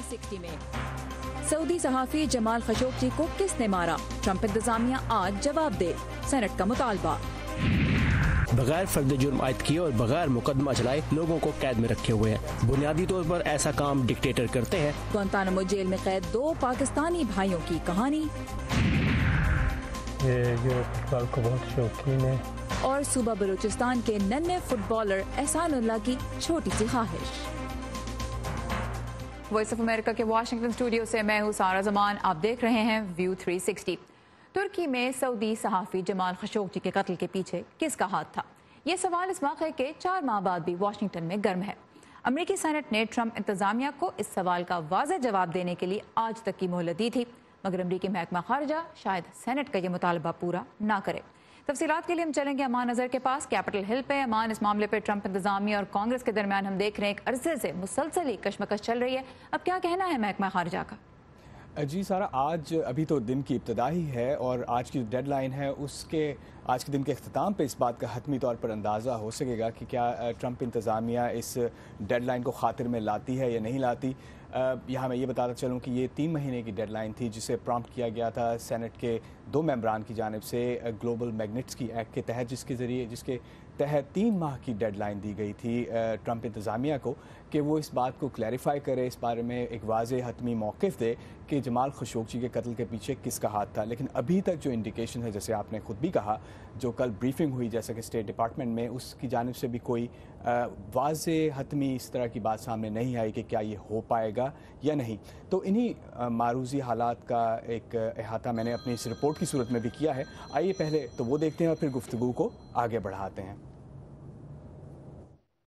360 में Saudi सहाफी Jamal Khashoggi को किसने मारा, ट्रंप इंतजामिया आज जवाब दे, सेनेट का मुतालबा। बगैर फर्द जुर्म आयद किए और बगैर मुकदमा चलाए लोगों को कैद में रखे हुए हैं। बुनियादी तौर पर ऐसा काम डिक्टेटर करते हैं। गुआंतानामो जेल में कैद 2 पाकिस्तानी भाइयों की कहानी। ये जो फुटबॉल को बहुत शौकीन है। और सूबा बलूचिस्तान के नन्हे फुटबॉलर एहसानुल्लाह की छोटी सी ख्वाहिश। वॉइस ऑफ अमेरिका के वाशिंगटन स्टूडियो से मैं हूँ सारा जमान। आप देख रहे हैं व्यू 360। तुर्की में सऊदी सहाफ़ी जमाल खशोगी के कत्ल के पीछे किसका हाथ था? ये सवाल इस वाक़े के 4 माह बाद भी वाशिंगटन में गर्म है। अमरीकी सेनेट ने ट्रंप इंतजामिया को इस सवाल का वाज़ेह जवाब देने के लिए आज तक की मोहलत दी थी, मगर अमरीकी महकमा खारजा शायद सेनेट का ये मुतालबा पूरा ना करे। तफसीलात के लिए हम चलेंगे अमान नज़र के पास, कैपिटल हिल पे। अमान, इस मामले पे ट्रंप इंतजामिया और कांग्रेस के दरमियान हम देख रहे हैं एक अरसे से मुसलसल ही कशमकश चल रही है। अब क्या कहना है महकमा खारजा का? जी सारा, आज अभी तो दिन की इब्तदा ही है और आज की डेडलाइन है, उसके आज के दिन के अख्ताम पे इस बात का हतमी तौर पर अंदाज़ा हो सकेगा कि क्या ट्रंप इंतज़ामिया इस डेडलाइन को खातिर में लाती है या नहीं लाती। यहाँ मैं ये बताता चलूँ कि ये 3 महीने की डेडलाइन थी जिसे प्रॉम्प्ट किया गया था सेनेट के 2 मेंबरान की जानिब से ग्लोबल मैग्नेट्स्की एक्ट के तहत, जिसके तहत 3 माह की डेडलाइन दी गई थी ट्रंप इंतज़ामिया को कि वो इस बात को क्लैरिफाई करे, इस बारे में एक वाज़ेह हतमी मौक़िफ़ दे कि जमाल खशोगी के कत्ल के पीछे किसका हाथ था। लेकिन अभी तक जो इंडिकेशन है, जैसे आपने ख़ुद भी कहा, जो कल ब्रीफिंग हुई जैसा कि स्टेट डिपार्टमेंट में, उसकी जानिब से भी कोई वाज़ेह हतमी इस तरह की बात सामने नहीं आई कि क्या ये हो पाएगा या नहीं। तो इन्हीं मारूज़ी हालात का एक अहाता मैंने अपनी इस रिपोर्ट की सूरत में भी किया है। आइए पहले तो वो देखते हैं और फिर गुफ्तगू को आगे बढ़ाते हैं।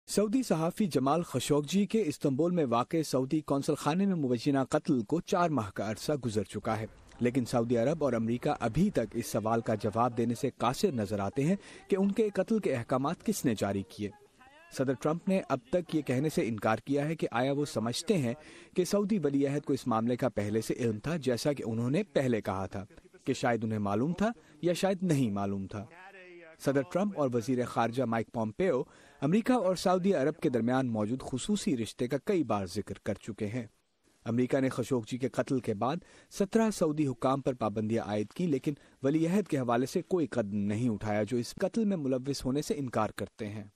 सऊदी सहाफ़ी जमाल खशोगी के इस्तांबुल में वाक़े सऊदी कौंसल खाने में मुबैना कत्ल को 4 माह का अरसा गुजर चुका है, लेकिन सऊदी अरब और अमरीका अभी तक इस सवाल का जवाब देने से कासिर नजर आते हैं कि उनके कत्ल के अहकामात किसने जारी किए। सदर ट्रंप ने अब तक ये कहने से इनकार किया है कि आया वो समझते हैं कि सऊदी वली अहद को इस मामले का पहले से इल्म था, जैसा कि उन्होंने पहले कहा था कि शायद उन्हें मालूम था या शायद नहीं मालूम था। सदर ट्रंप और वजीर खारजा माइक पॉम्पेओ अमरीका और सऊदी अरब के दरमियान मौजूद खुसूसी रिश्ते का कई बार जिक्र कर चुके हैं। अमरीका ने खशोगी के कत्ल के बाद 17 सऊदी हुक्काम पर पाबंदियां आयद की, लेकिन वली अहद के हवाले से कोई कदम नहीं उठाया जो इस कत्ल में मुलव्विस होने से इनकार करते हैं।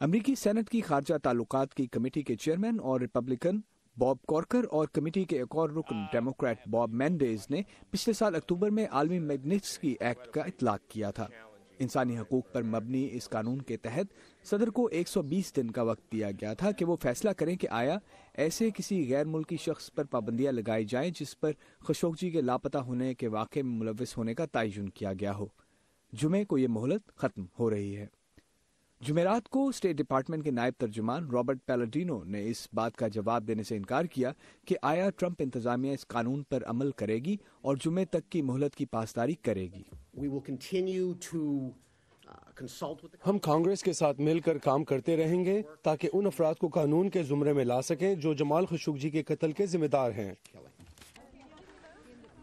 अमरीकी सेनेट की खारजा ताल्लुकात की कमेटी के चेयरमैन और रिपब्लिकन बॉब कॉर्कर और कमेटी के एक और रुकन डेमोक्रेट बॉब मेंडेज ने पिछले साल अक्टूबर में आलमी मैग्निट्स्की एक्ट का इतलाक किया था। इंसानी हकूक पर मबनी इस कानून के तहत सदर को 120 दिन का वक्त दिया गया था कि वो फैसला करें कि आया ऐसे किसी गैर मुल्की शख्स पर पाबंदियां लगाई जाएं जिस पर खशोगी के लापता होने के वाक़े में मुलव्विस होने का तयन किया गया हो। जुमे को ये मोहलत ख़त्म हो रही है। जुमेरात को स्टेट डिपार्टमेंट के नायब तर्जुमान रॉबर्ट पैलाडिनो ने इस बात का जवाब देने से इनकार किया कि आया ट्रंप इंतजामिया इस कानून पर अमल करेगी और जुमे तक की मोहलत की पासदारी करेगी। हम कांग्रेस के साथ मिलकर काम करते रहेंगे ताकि उन अफराद को कानून के जुमरे में ला सकें जो जमाल खशोगी के कत्ल के जिम्मेदार हैं।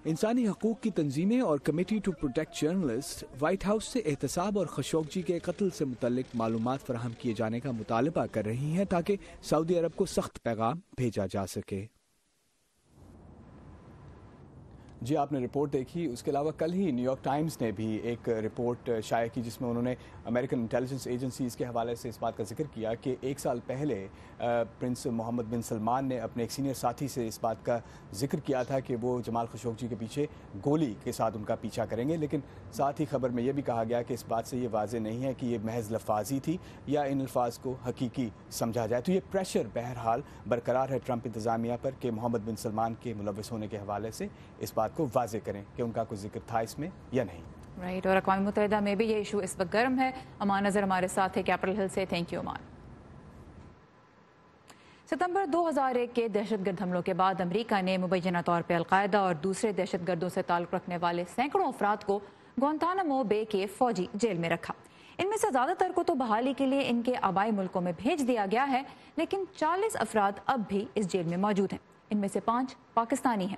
इंसानी हकूक की तंजीमें और committee to protect journalist White House से एहतसाब और खशोगी के कत्ल से मुतल्लिक मालूमात फराहम किए जाने का मुतालबा कर रही हैं ताकि सऊदी अरब को सख्त पैगाम भेजा जा सके। जी, आपने रिपोर्ट देखी। उसके अलावा कल ही न्यूयॉर्क टाइम्स ने भी एक रिपोर्ट शाया की जिसमें उन्होंने अमेरिकन इंटेलिजेंस एजेंसीज़ के हवाले से इस बात का जिक्र किया कि 1 साल पहले प्रिंस मोहम्मद बिन सलमान ने अपने एक सीनियर साथी से इस बात का जिक्र किया था कि वो जमाल खशोगी के पीछे गोली के साथ उनका पीछा करेंगे, लेकिन साथ ही खबर में यह भी कहा गया कि इस बात से ये वाज़े नहीं है कि ये महज लफाजी थी या इन अल्फाज को हकीकी समझा जाए। तो ये प्रेशर बहरहाल बरकरार है ट्रंप इंतज़ामिया पर कि मोहम्मद बिन सलमान के मुलव्विस होने के हवाले से इस बात को वाज़े करें कि उनका कोई जिक्र था इसमें या नहीं। राइट, और अक़वाम मुत्तहिदा में भी ये इशू इस वक्त गर्म है। अमान नज़र हमारे साथ है कैपिटल हिल से। थैंक यू अमान। सितंबर 2001 के दहशतगर्द हमलों के बाद अमरीका ने मुबैना तौर पर अलकायदा और दूसरे दहशतगर्दों से ताल्लुक़ रखने वाले सैकड़ों अफराद को गुआंतानामो बे के फौजी जेल में रखा। इनमें से ज़्यादातर को तो बहाली के लिए इनके आबाई मुल्कों में भेज दिया गया है, लेकिन 40 अफराद अब भी इस जेल में मौजूद हैं। इनमें से 5 पाकिस्तानी हैं।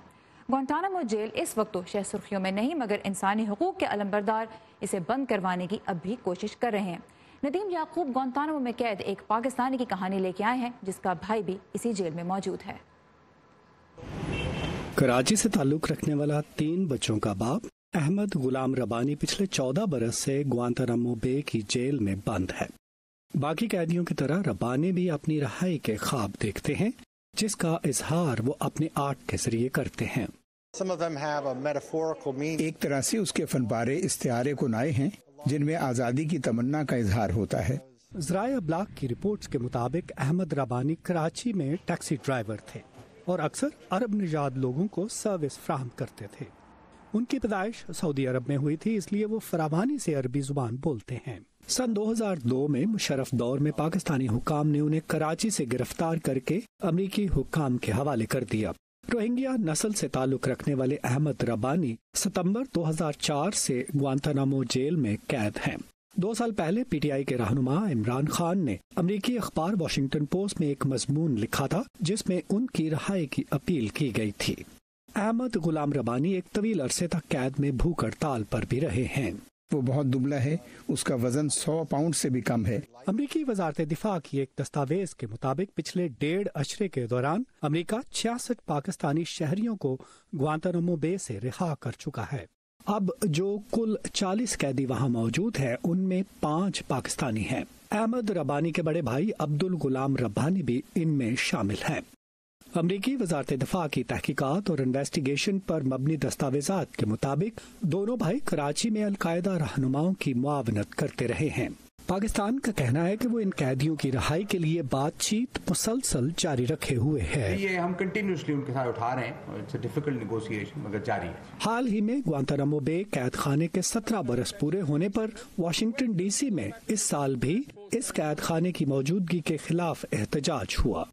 गुआंतानामो जेल इस वक्त तो शह सुर्खियों में नहीं, मगर इंसानी हकूक के अलंबरदार इसे बंद करवाने की अब भी कोशिश कर रहे हैं। नदीम याकूब गुआंतानामो में कैद एक पाकिस्तानी की कहानी लेके आए हैं जिसका भाई भी इसी जेल में मौजूद है। कराची से ताल्लुक रखने वाला 3 बच्चों का बाप अहमद गुलाम रब्बानी पिछले 14 बरस से ग्वांतानामो बे की जेल में बंद है। बाकी कैदियों की तरह रब्बानी भी अपनी रिहाई के ख्वाब देखते हैं, जिसका इजहार वो अपने आर्ट के जरिए करते हैं। एक तरह से उसके फनपारे इस्तिआरे कुनाए हैं जिनमें आज़ादी की तमन्ना का इजहार होता है। ज़राए अब्लाग की रिपोर्ट्स के मुताबिक अहमद रब्बानी कराची में टैक्सी ड्राइवर थे और अक्सर अरब निजाद लोगों को सर्विस फ्राहम करते थे। उनकी पैदाइश सऊदी अरब में हुई थी, इसलिए वो फरावानी से अरबी जुबान बोलते हैं। सन 2002 में मुशर्रफ दौर में पाकिस्तानी हुक्काम ने उन्हें कराची से गिरफ्तार करके अमरीकी हुक्काम के हवाले कर दिया। रोहिंग्या नस्ल से ताल्लुक रखने वाले अहमद रब्बानी सितंबर 2004 से ग्वांतानामो जेल में कैद हैं। 2 साल पहले पीटीआई के रहनुमा इमरान खान ने अमरीकी अखबार वॉशिंगटन पोस्ट में एक मजमून लिखा था जिसमें उनकी रिहाई की अपील की गई थी। अहमद गुलाम रब्बानी एक तवील अरसे तक कैद में भूख हड़ताल पर भी रहे हैं। वो बहुत दुबला है, उसका वजन 100 पाउंड से भी कम है। अमरीकी वजारत दिफा की एक दस्तावेज के मुताबिक पिछले 1.5 अशरे के दौरान अमरीका 66 पाकिस्तानी शहरियों को ग्वांतानामो बे से रिहा कर चुका है। अब जो कुल 40 कैदी वहां मौजूद है उनमें 5 पाकिस्तानी हैं। अहमद रब्बानी के बड़े भाई अब्दुल गुलाम रब्बानी भी इनमें शामिल हैं। अमरीकी वजारत दिफा की तहकीकात और इन्वेस्टिगेशन पर मबनी दस्तावेजात के मुताबिक दोनों भाई कराची में अलकायदा रहनुमाओं की मुआवनत करते रहे हैं। पाकिस्तान का कहना है कि वो इन कैदियों की रिहाई के लिए बातचीत मुसलसल जारी रखे हुए है। ये हम कंटिन्यूसली उनके साथ उठा रहे हैं, इट्स अ डिफिकल्ट नेगोशिएशन मगर जारी है। हाल ही में ग्वांतानामो बे कैद खाने के 17 बरस पूरे होने पर वाशिंगटन डीसी में इस साल भी इस कैद खाने की मौजूदगी के खिलाफ एहतजाज हुआ।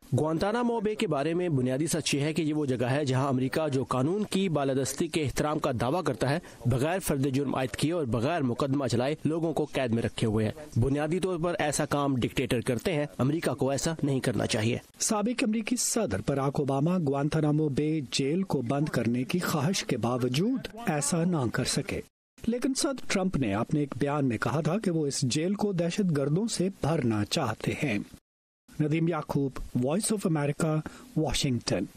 ग्वांतानामो बे के बारे में बुनियादी सच ये है कि ये वो जगह है जहां अमेरिका जो कानून की बालादस्ती के एहतराम का दावा करता है, बगैर फर्द जुर्म आयद किए और बगैर मुकदमा चलाए लोगों को कैद में रखे हुए है। बुनियादी तौर पर ऐसा काम डिक्टेटर करते हैं, अमेरिका को ऐसा नहीं करना चाहिए। साबिक अमरीकी सदर बराक ओबामा ग्वांतानामो बे जेल को बंद करने की ख्वाहिश के बावजूद ऐसा न कर सके, लेकिन सदर ट्रंप ने अपने एक बयान में कहा था कि वो इस जेल को दहशत गर्दों से भरना चाहते हैं। Nadeem Yaqoob, Voice of America, Washington.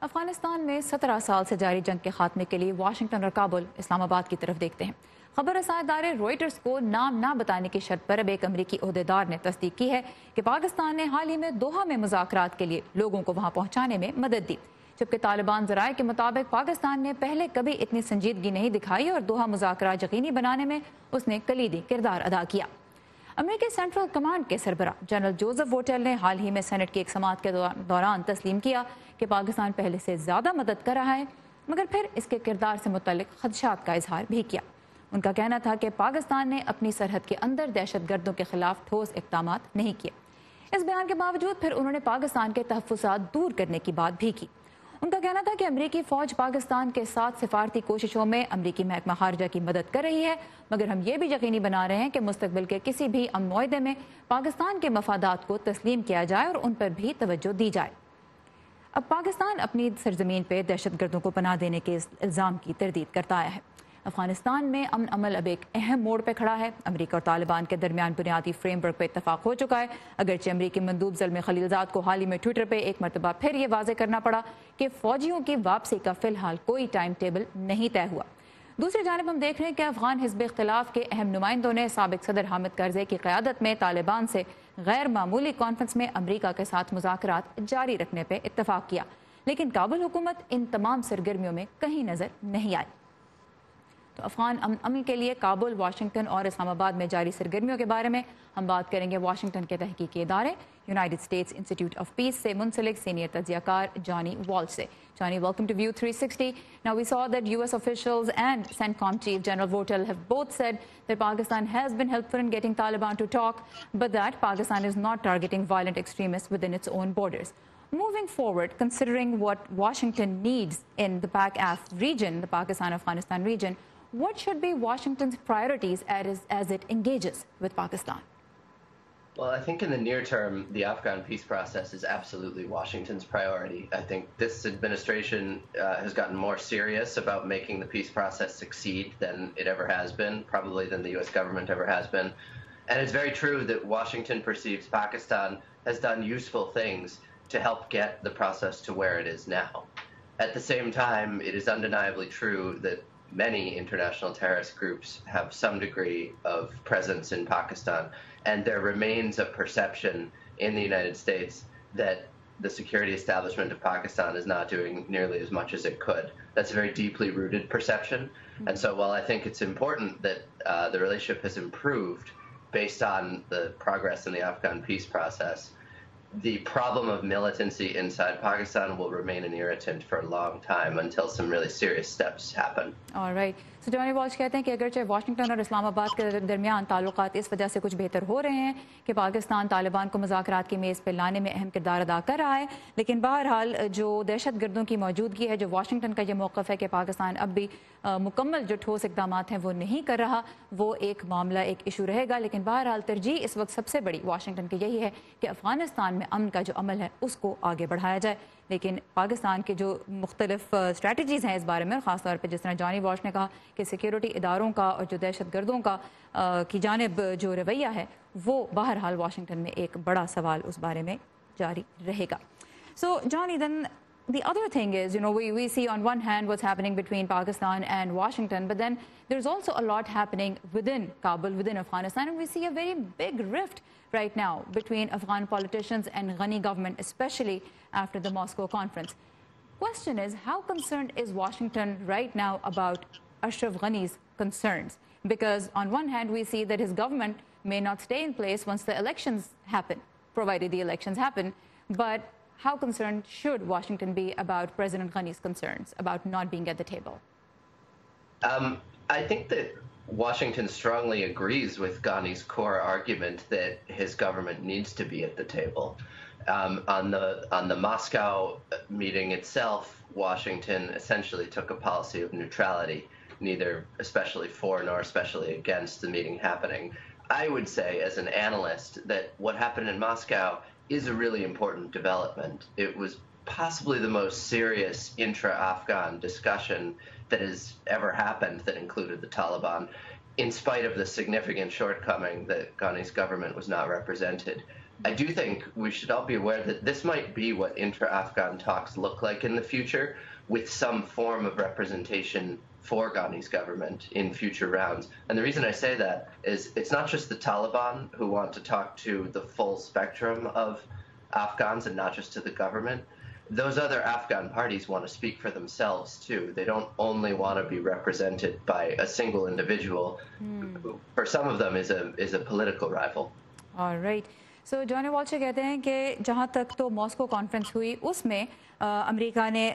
Afghanistan में 17 साल से जारी जंग के खात्मे के लिए वाशिंगटन और काबुल इस्लामाबाद की तरफ देखते हैं। खबर रसां इदारे रॉयटर्स को नाम ना बताने की शर्त पर अब एक अमरीकी ओहदेदार ने तस्दीक की है कि पाकिस्तान ने हाल ही में दोहा में मुज़ाकरात के लिए लोगों को वहां पहुंचाने में मदद दी, जबकि तालिबान ज़राए के मुताबिक पाकिस्तान ने पहले कभी इतनी संजीदगी नहीं दिखाई और दोहा मुज़ाकरात यकीनी बनाने में उसने कलीदी किरदार अदा किया। अमेरिकी सेंट्रल कमांड के सरबरा जनरल जोसेफ वोटेल ने हाल ही में सेनेट की एक समाअत के दौरान तस्लीम किया कि पाकिस्तान पहले से ज़्यादा मदद कर रहा है, मगर फिर इसके किरदार से मुतल्लिक खदशात का इजहार भी किया। उनका कहना था कि पाकिस्तान ने अपनी सरहद के अंदर दहशत गर्दों के खिलाफ ठोस इक़दाम नहीं किए। इस बयान के बावजूद फिर उन्होंने पाकिस्तान के तहफ़्फ़ुज़ात दूर करने की बात भी की। उनका कहना था कि अमरीकी फ़ौज पाकिस्तान के साथ सिफारती कोशिशों में अमरीकी महकमा खारजा की मदद कर रही है, मगर हम ये भी यकीनी बना रहे हैं कि मुस्तकबिल के किसी भी अमन मुआहदे में पाकिस्तान के मफादात को तस्लीम किया जाए और उन पर भी तवज्जो दी जाए। अब पाकिस्तान अपनी सरजमीन पर दहशत गर्दों को पनाह देने के इल्ज़ाम की तरदीद करता आया है। अफगानिस्तान में अमन अमल अब एक अहम मोड़ पर खड़ा है। अमरीका और तालिबान के दरमियान बुनियादी फ्रेमवर्क पर इत्तफाक हो चुका है, अगरचे अमरीकी मंदूब ज़ल्मे खलीलजाद को हाल ही में ट्विटर पर एक मरतबा फिर ये वाज़े करना पड़ा कि फ़ौजियों की वापसी का फ़िलहाल कोई टाइम टेबल नहीं तय हुआ। दूसरी जानब हम देख रहे हैं कि अफगान हिज़्ब इख्तिलाफ के अहम नुमाइंदों ने साबिक सदर हामिद करज़ई की क़यादत में तालिबान से गैर मामूली कॉन्फ्रेंस में अमरीका के साथ मुज़ाकरात जारी रखने पर इत्तफाक किया, लेकिन काबुल हुकूमत इन तमाम सरगर्मियों में कहीं नज़र नहीं आई। तो अफगान अमन के लिए काबुल, वाशिंगटन और इस्लामाबाद में जारी सरगर्मियों के बारे में हम बात करेंगे वाशिंगटन के तहकीकी इदारे United states institute of peace से मुंसलिक सीनियर तज्जियाकार जॉनी वॉल्श से। Johnny, welcome to View 360. Now, we saw that U.S. officials and CENTCOM Chief General Votel have both said that Pakistan has been helpful in getting Taliban to talk, but that Pakistan is not targeting violent extremists within its own borders. Moving forward, considering what Washington needs in the PAC-AF region, the Pakistan-Afghanistan region, what should be Washington's priorities as it engages with Pakistan? Well, I think in the near term, the Afghan peace process is absolutely Washington's priority. I think this administration has gotten more serious about making the peace process succeed than it ever has been, probably than the U.S. government ever has been. And it's very true that Washington perceives Pakistan has done useful things to help get the process to where it is now. At the same time, it is undeniably true that many international terrorist groups have some degree of presence in Pakistan, and there remains a perception in the United States that the security establishment of Pakistan is not doing nearly as much as it could. That's a very deeply rooted perception. And so while I think it's important that the relationship has improved based on the progress in the Afghan peace process, the problem of militancy inside Pakistan will remain an irritant for a long time until some really serious steps happen. All right. So Johnny Walsh कहते हैं कि अगरचे Washington और इस्लामाबाद के दरमियान ताल्लुकात इस वजह से कुछ बेहतर हो रहे हैं कि पाकिस्तान तालिबान को मुज़ाकरात की मेज़ पर लाने में अहम किरदार अदा कर रहा है, लेकिन बहरहाल जो दहशत गर्दों की मौजूदगी है, जो वाशिंगटन का ये मौक़िफ़ है कि पाकिस्तान अब भी मुकम्मल जो ठोस इक़दाम हैं वो नहीं कर रहा, वो एक मामला, एक इशू रहेगा। लेकिन बहरहाल तरजीह इस वक्त सबसे बड़ी वाशिंगटन की यही है कि अफ़गानिस्तान में अमन का जो अमल है उसको आगे बढ़ाया जाए। लेकिन पाकिस्तान के जो मुख्तलिफ स्ट्रैटेजीज़ हैं इस बारे में, ख़ास तौर पर जिस तरह जॉनी वॉल्श ने कहा कि सिक्योरिटी इदारों का और जो दहशत गर्दों का की जानिब जो रवैया है वो बहरहाल वाशिंगटन में एक बड़ा सवाल उस बारे में जारी रहेगा। सो Johnny, then the other thing is, we see on one hand what's happening between Pakistan and Washington, but then there's also a lot happening within Kabul, within Afghanistan, and we see a very big rift right now between Afghan politicians and Ghani government, especially after the Moscow conference. Question is, how concerned is Washington right now about Ashraf Ghani's concerns? Because on one hand, we see that his government may not stay in place once the elections happen, provided the elections happen, but how concerned should Washington be about President Ghani's concerns about not being at the table? I think that Washington strongly agrees with Ghani's core argument that his government needs to be at the table. On the Moscow meeting itself, Washington essentially took a policy of neutrality, neither especially for nor especially against the meeting happening. I would say, as an analyst, that what happened in Moscow is a really important development. It was possibly the most serious intra-Afghan discussion that has ever happened that included the Taliban, in spite of the significant shortcoming that Ghani's government was not represented. I do think we should all be aware that this might be what intra-Afghan talks look like in the future, with some form of representation for Ghani's government in future rounds. And the reason I say that is it's not just the Taliban who want to talk to the full spectrum of Afghans and not just to the government. Those other Afghan parties want to speak for themselves too. They don't only want to be represented by a single individual who, for some of them, is a political rival. All right. So Johnny Walsh कहते हैं कि जहाँ तक तो Moscow conference हुई उसमें America ने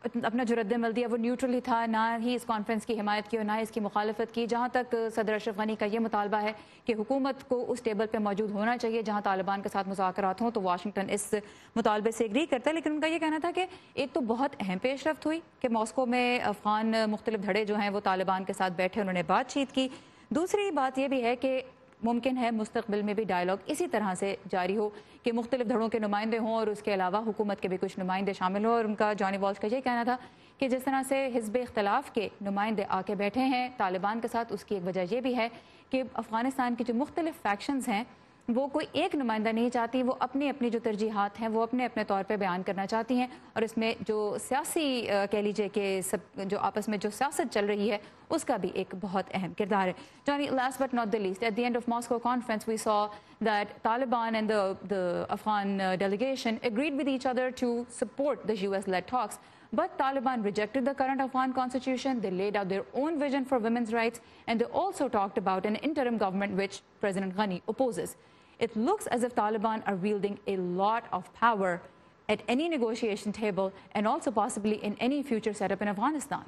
अपना जो रद्द-ए-अमल दिया वो न्यूट्रल ही था, ना ही इस कॉन्फ्रेंस की हिमायत की और ना इसकी मुखालफत की। जहाँ तक सदर अशरफ गनी का ये मुतालबा है कि हुकूमत को उस टेबल पे मौजूद होना चाहिए जहाँ तालिबान के साथ मुज़ाकरात हों, तो वाशिंगटन इस मुतालबे से एग्री करता है। लेकिन उनका ये कहना था कि एक तो बहुत अहम पेशरफ्त हुई कि मॉस्को में अफ़गान मुख्तलिफ धड़े जो हैं वो तालिबान के साथ बैठे, उन्होंने बातचीत की। दूसरी बात यह भी है कि मुमकिन है मुस्तक़बिल में भी डायलॉग इसी तरह से जारी हो कि मुख्तलिफ धड़ों के नुमाइंदे हों और उसके अलावा हुकूमत के भी कुछ नुमाइंदे शामिल हों। और उनका जॉनी वॉल्श का ये कहना था कि जिस तरह से हिज़्ब इख्तिलाफ़ के नुमाइंदे आके बैठे हैं तालिबान के साथ, उसकी एक वजह यह भी है कि अफ़गानिस्तान की जो मुख्तलिफ फैक्शंस हैं वो कोई एक नुमाइंदा नहीं चाहती, वो अपनी अपनी जो तरजीहात हैं वो अपने अपने तौर पे बयान करना चाहती हैं। और इसमें जो सियासी कह लीजिए कि सब जो आपस में जो सियासत चल रही है उसका भी एक बहुत अहम किरदार है। Johnny, last but not the least, at the end of Moscow conference we saw that Taliban and the Afghan delegation agreed with each other to support the US-led talks. But Taliban rejected the current Afghan constitution, they laid out their own vision for women's rights, and they also talked about an interim government which President Ghani opposes. It looks as if Taliban are wielding a lot of power at any negotiation table and also possibly in any future setup in Afghanistan.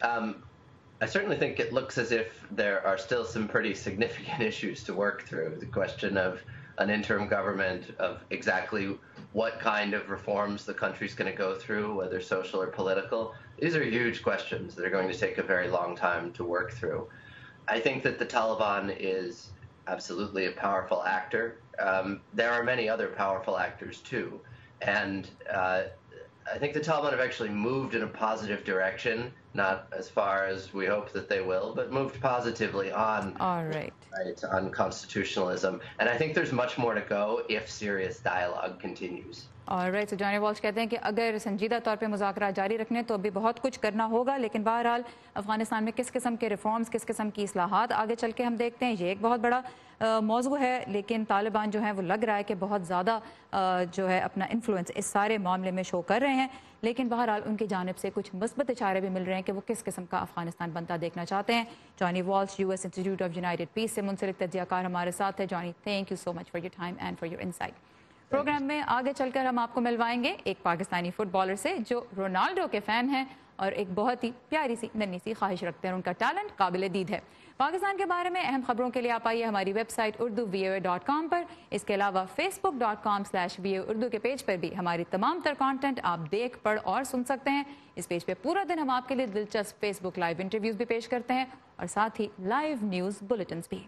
I certainly think it looks as if there are still some pretty significant issues to work through. The question of an interim government, of exactly what kind of reforms the country's going to go through, whether social or political. These are huge questions that are going to take a very long time to work through. I think that the Taliban is absolutely a powerful actor. There are many other powerful actors too. And I think the Taliban have actually moved in a positive direction not as far as we hope that they will, but moved positively on on constitutionalism. And I think there's much more to go if serious dialogue continues. Alright, Johnny Walsh कहते हैं कि अगर संजीदा तौर पे मुज़ाकरा जारी रखने तो अभी बहुत कुछ करना होगा, लेकिन बहरहाल अफगानिस्तान में किस किस्म के रिफॉर्म्स, किस किस्म की इस्लाहात आगे चल के हम देखते हैं, ये एक बहुत बड़ा मौजू है। लेकिन तालिबान जो है वो लग रहा है कि बहुत ज़्यादा जो है अपना इन्फ्लुएंस इस सारे मामले में शो कर रहे हैं, लेकिन बहरहाल उनकी जानिब से कुछ मुस्बत इशारे भी मिल रहे हैं कि वो किस किस्म का अफगानिस्तान बनता देखना चाहते हैं। Johnny Walsh US Institute of United Peace से मुंसलिक तज्ज़ियाकार हमारे साथ है। Johnny, thank you so much for your time and for your insight. Programme में आगे चलकर हम आपको मिलवाएंगे एक पाकिस्तानी फुटबॉलर से जो रोनाल्डो के फ़ैन हैं और एक बहुत ही प्यारी सी नन्ही सी ख्वाहिश रखते हैं। उनका टैलेंट काबिल दीद है। पाकिस्तान के बारे में अहम खबरों के लिए आप आइए हमारी वेबसाइट urduvoa.com पर। इसके अलावा facebook.com/voa उर्दू के पेज पर भी हमारी तमाम तर कॉन्टेंट आप देख, पढ़ और सुन सकते हैं। इस पेज पे पूरा दिन हम आपके लिए दिलचस्प फेसबुक लाइव इंटरव्यूज़ भी पेश करते हैं और साथ ही लाइव न्यूज़ बुलेटिन भी।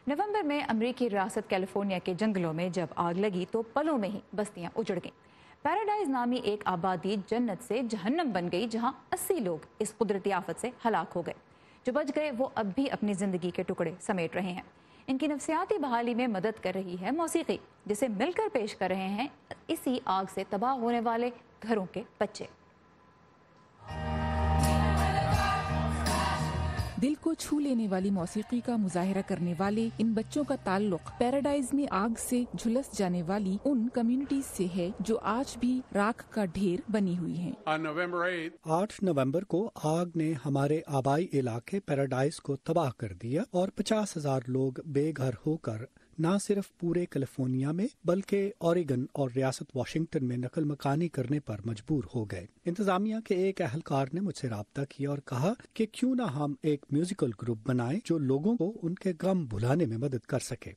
नवंबर में अमेरिकी रियासत कैलिफोर्निया के जंगलों में जब आग लगी तो पलों में ही बस्तियां उजड़ गईं। पैराडाइज नामी एक आबादी जन्नत से जहन्नम बन गई, जहां 80 लोग इस कुदरती आफत से हलाक हो गए। जो बच गए वो अब भी अपनी जिंदगी के टुकड़े समेट रहे हैं। इनकी नफ्सियाती बहाली में मदद कर रही है मौसीकी, जिसे मिलकर पेश कर रहे हैं इसी आग से तबाह होने वाले घरों के बच्चे। दिल को छू लेने वाली मौसीकी का मुजाहिरा करने वाले इन बच्चों का ताल्लुक पैराडाइज में आग से झुलस जाने वाली उन कम्युनिटीज से है जो आज भी राख का ढेर बनी हुई हैं। 8 नवंबर को आग ने हमारे आबाई इलाके पैराडाइज को तबाह कर दिया और 50,000 लोग बेघर होकर न सिर्फ पूरे कैलिफोर्निया में बल्कि ओरेगन और रियासत वाशिंगटन में नकल मकानी करने पर मजबूर हो गए। इंतजामिया के एक अहलकार ने मुझसे राब्ता किया और कहा कि क्यों न हम एक म्यूजिकल ग्रुप बनाएं जो लोगों को उनके गम भुलाने में मदद कर सके।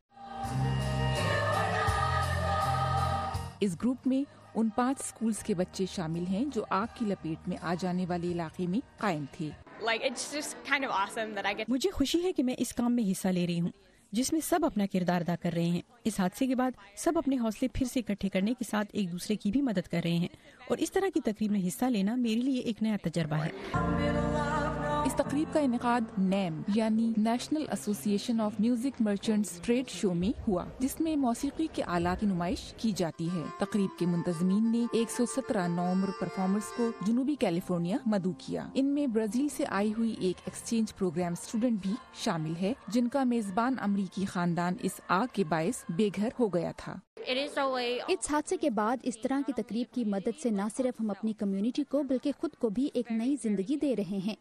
इस ग्रुप में उन 5 स्कूल्स के बच्चे शामिल हैं जो आग की लपेट में आ जाने वाले इलाके में कायम थे। मुझे खुशी है कि मैं इस काम में हिस्सा ले रही हूँ जिसमें सब अपना किरदार अदा कर रहे हैं। इस हादसे के बाद सब अपने हौसले फिर से इकट्ठे करने के साथ एक दूसरे की भी मदद कर रहे हैं और इस तरह की तकरीब में हिस्सा लेना मेरे लिए एक नया तजर्बा है। इस तकरीब का इनेकाद NAM यानी national association of music merchants trade show में हुआ, जिसमें मौसीकी के आलात की नुमाइश की जाती है। तकरीब के मुंतजमीन ने 117 नौम्र परफॉर्मर्स को जनूबी कैलिफोर्निया मदऊ किया। इनमें ब्राजील से आई हुई एक एक्सचेंज प्रोग्राम स्टूडेंट भी शामिल है, जिनका मेजबान अमरीकी खानदान इस आग के बायस बेघर हो गया था। इस हादसे के बाद इस तरह की तकरीब की मदद से न सिर्फ हम अपनी कम्युनिटी को बल्कि खुद को भी एक नई जिंदगी दे रहे हैं।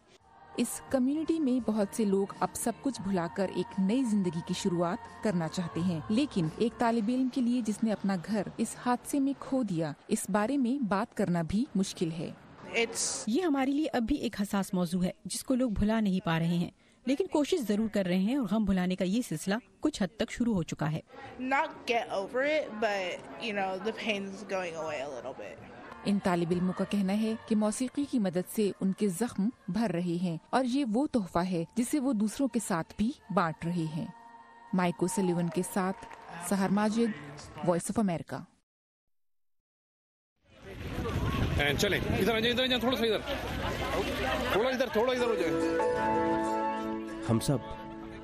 इस कम्युनिटी में बहुत से लोग अब सब कुछ भुलाकर एक नई जिंदगी की शुरुआत करना चाहते हैं, लेकिन एक तालिब इल्म के लिए जिसने अपना घर इस हादसे में खो दिया, इस बारे में बात करना भी मुश्किल है। ये हमारे लिए अब भी एक हसास मौजू है जिसको लोग भुला नहीं पा रहे हैं, लेकिन कोशिश जरूर कर रहे हैं और गम भुलाने का ये सिलसिला कुछ हद तक शुरू हो चुका है। इन तालिब इल्मों का कहना है कि मौसीकी की मदद से उनके जख्म भर रहे हैं और ये वो तोहफा है जिसे वो दूसरों के साथ भी बांट रहे हैं। माइको सलीवन के साथ सहर माजिद, वॉइस ऑफ अमेरिका। चलें, इधर थोड़ा सा इधर हो जाए। हम सब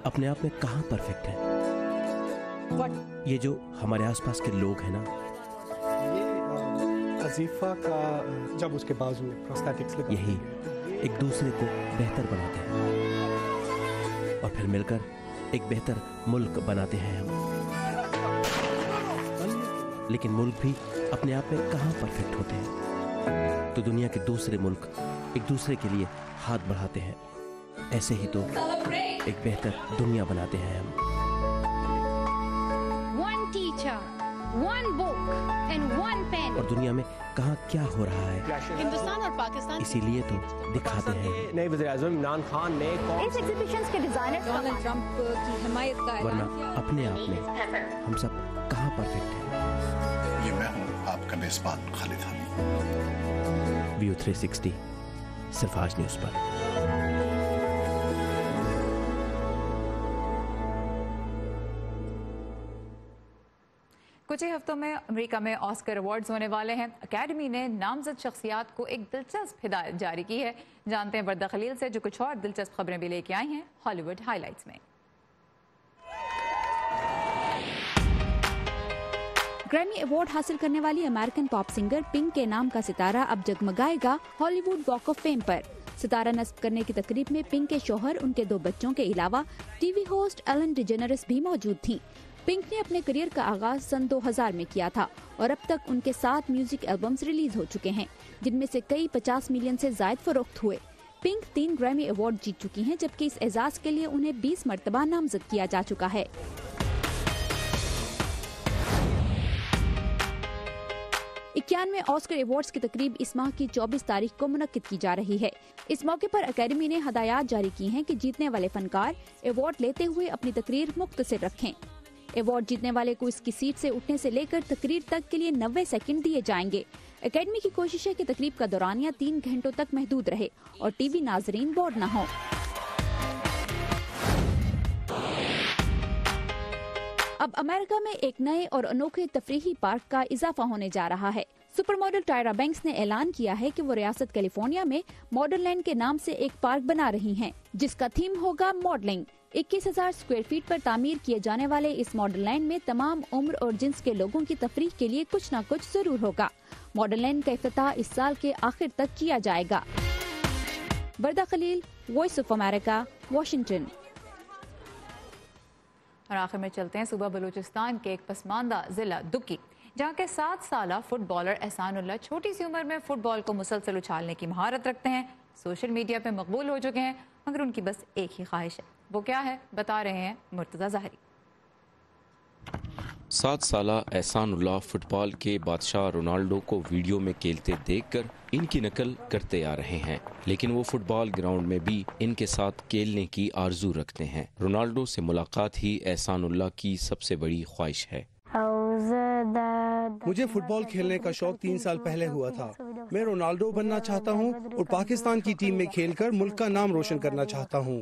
अपने आप में कहाँ परफेक्ट हैं? ये जो हमारे आसपास के लोग हैं ना, अजीफा का जब उसके बाजू में प्रोस्थेटिक्स लगा, यही एक दूसरे को बेहतर बनाते हैं और फिर मिलकर एक बेहतर मुल्क बनाते हैं हम। लेकिन मुल्क भी अपने आप में कहाँ परफेक्ट होते हैं? तो दुनिया के दूसरे मुल्क एक दूसरे के लिए हाथ बढ़ाते हैं। ऐसे ही तो एक बेहतर दुनिया बनाते हैं हम। One teacher, one book and one pen. और दुनिया में कहाँ क्या हो रहा है, हिंदुस्तान और पाकिस्तान इसीलिए तो दिखाते हैं। नए वज़ीर-ए-आज़म इमरान खान ने इस एग्जीबिशंस के डिजाइनर डोनाल्ड ट्रंप की हिमायत का वरना अपने आप में हम सब कहाँ परफेक्ट हैं। ये मैं हूँ आपका मेजबान खालिद हमीद। व्यू 360 सिर्फ आज न्यूज़ पर। कुछ کچھ ہی ہفتوں میں امریکہ میں آسکر ایوارڈز ہونے والے ہیں. اکیڈمی نے نامزد شخصیات کو ایک دلچسپ ہدایت جاری کی ہے. جانتے ہیں وردہ خلیل سے جو کچھ اور دلچسپ خبریں بھی لے کے آئی ہیں ہالی ووڈ ہائی لائٹس میں. گریمی ایوارڈ حاصل کرنے والی امریکن پاپ سنگر پنک کے نام کا ستارہ اب جگمگائے گا ہالی ووڈ واک آف فیم پر. ستارہ نصب کرنے کی تقریب میں پنک کے شوہر، ان کے 2 بچوں کے علاوہ ٹی وی ہوسٹ ایلن ڈیجنرس بھی موجود تھیں. پنک نے اپنے کریئر کا آغاز سن 2000 میں کیا تھا اور اب تک ان کے 7 میوزک البمز ریلیز ہو چکے ہیں جن میں سے کئی 50 ملین سے زائد فروخت ہوئے. پنک 3 گریمی ایوارڈ جیت چکی ہیں جبکہ اس اعزاز کے لیے انہیں 20 مرتبہ نامزد کیا جا چکا ہے. 91 آسکر ایوارڈز کی تقریب اس ماہ کی 24 تاریخ کو منعقد کی جا رہی ہے. اس موقع پر اکیڈمی نے ہدایات جاری کی ہیں کہ جیتنے والے فنکار ایوارڈ لیتے ہوئے اپنی تقریر مختصر رکھیں. ایوارڈ جیتنے والے کو اس کی سیٹ سے اٹھنے سے لے کر تقریر تک کے لیے 90 سیکنڈ دیے جائیں گے. اکیڈمی کی کوشش ہے کہ تقریب کا دورانیہ 3 گھنٹوں تک محدود رہے اور ٹی وی ناظرین بور نہ ہوں. اب امریکہ میں ایک نئے اور انوکھے تفریحی پارک کا اضافہ ہونے جا رہا ہے. سپر ماڈل ٹائرا بینکس نے اعلان کیا ہے کہ وہ ریاست کیلیفورنیا میں ماڈل لینڈ کے نام سے ایک پارک بنا رہی ہیں جس کا تھیم ہوگا ماڈلنگ. 21,000 اسکوائر فیٹ پر تعمیر کیے جانے والے اس ماڈل لینڈ میں تمام عمر اور جنس کے لوگوں کی تفریح کے لیے کچھ نہ کچھ ضرور ہوگا. ماڈل لینڈ کا افتتاح اس سال کے آخر تک کیا جائے گا. وردہ خلیل، وائس آف امریکہ، واشنگٹن. اور آخر میں چلتے ہیں صوبہ بلوچستان کے ایک پسماندہ ضلع دکی جہاں کے 7 سالہ فٹ بالر احسان اللہ چھوٹی سی عمر میں فٹ بال کو مسلسل اچھالنے کی مہارت رکھتے ہیں. سوشل میڈیا پہ مقبول ہو چکے ہیں مگر ان کی بس ایک ہی خواہش ہے. وہ کیا ہے بتا رہے ہیں مرتضی ظاہری. 7 سالہ احسان اللہ فٹ بال کے بادشاہ رونالڈو کو ویڈیو میں کھیلتے دیکھ کر ان کی نقل کرتے آ رہے ہیں لیکن وہ فٹ بال گراؤنڈ میں بھی ان کے ساتھ کھیلنے کی آرزو رکھتے ہیں. رونالڈو سے ملاقات ہی احسان اللہ کی سب سے بڑی خواہش ہے. مجھے فٹ بال کھیلنے کا شوق 3 سال پہلے ہوا تھا. میں رونالڈو بننا چاہتا ہوں اور پاکستان کی ٹیم میں کھیل کر ملک کا نام روشن کرنا چاہتا ہوں.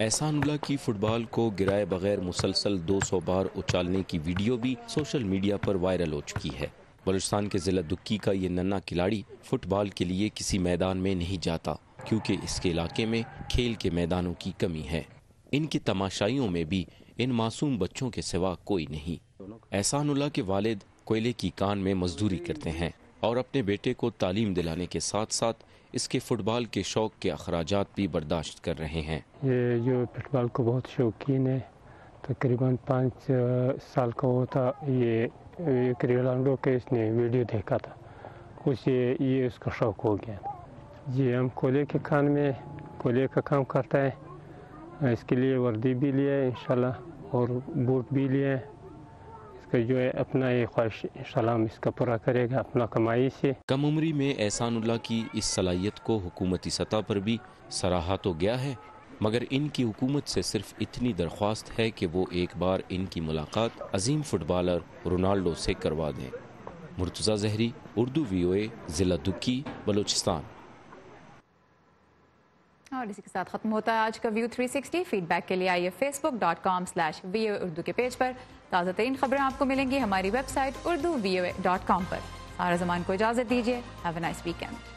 احسان اللہ کی فٹ بال کو گرائے بغیر مسلسل 200 بار اچھالنے کی ویڈیو بھی سوشل میڈیا پر وائرل ہو چکی ہے. بلوچستان کے ضلع دکی کا یہ ننھا کھلاڑی فٹ بال کے لیے کسی میدان میں نہیں جاتا کیونکہ اس کے علاقے میں کھیل کے میدانوں کی کمی ہے. ان کی تماشائیوں میں بھی ان معصوم بچوں کے سوا کوئی نہیں. احسان اللہ کے والد کوئلے کی کان میں مزدوری کرتے ہیں اور اپنے بیٹے کو تعلیم دلانے کے ساتھ ساتھ اس کے فٹ بال کے شوق کے اخراجات بھی برداشت کر رہے ہیں. یہ جو فٹ بال کو بہت شوقین ہے، تقریباً 5 سال کا ہوتا یہ رونالڈو کے اس نے ویڈیو دیکھا تھا یہ اس کا شوق ہو گیا. جی ہم کوئلے کے کان میں کوئلے کا کام کرتا ہے. اس کے لیے وردی بھی لیا ہے انشاءاللہ اور بوٹ بھی لیا ہے. اس کا جو ہے اپنا یہ خواہش انشاءاللہ ہم اس کا پورا کرے گا اپنا کمائی سے. کم عمری میں احسان اللہ کی اس صلاحیت کو حکومتی سطح پر بھی سراہا تو گیا ہے مگر ان کی حکومت سے صرف اتنی درخواست ہے کہ وہ ایک بار ان کی ملاقات عظیم فٹ بالر رونالڈو سے کروا دیں. مرتضی ظاہری، اردو VOA، ضلع دکی، بلوچستان. اور اسی کے ساتھ ختم ہوتا ہے آج کا ویو 360. فیڈ بیک کے لیے آئیے facebook.com/VOA اردو کے پیج پر. تازہ ترین خبریں آپ کو ملیں گی ہماری ویب سائٹ urduvoa.com پر. سارا زمان کو اجازت دیجیے. Have a nice weekend.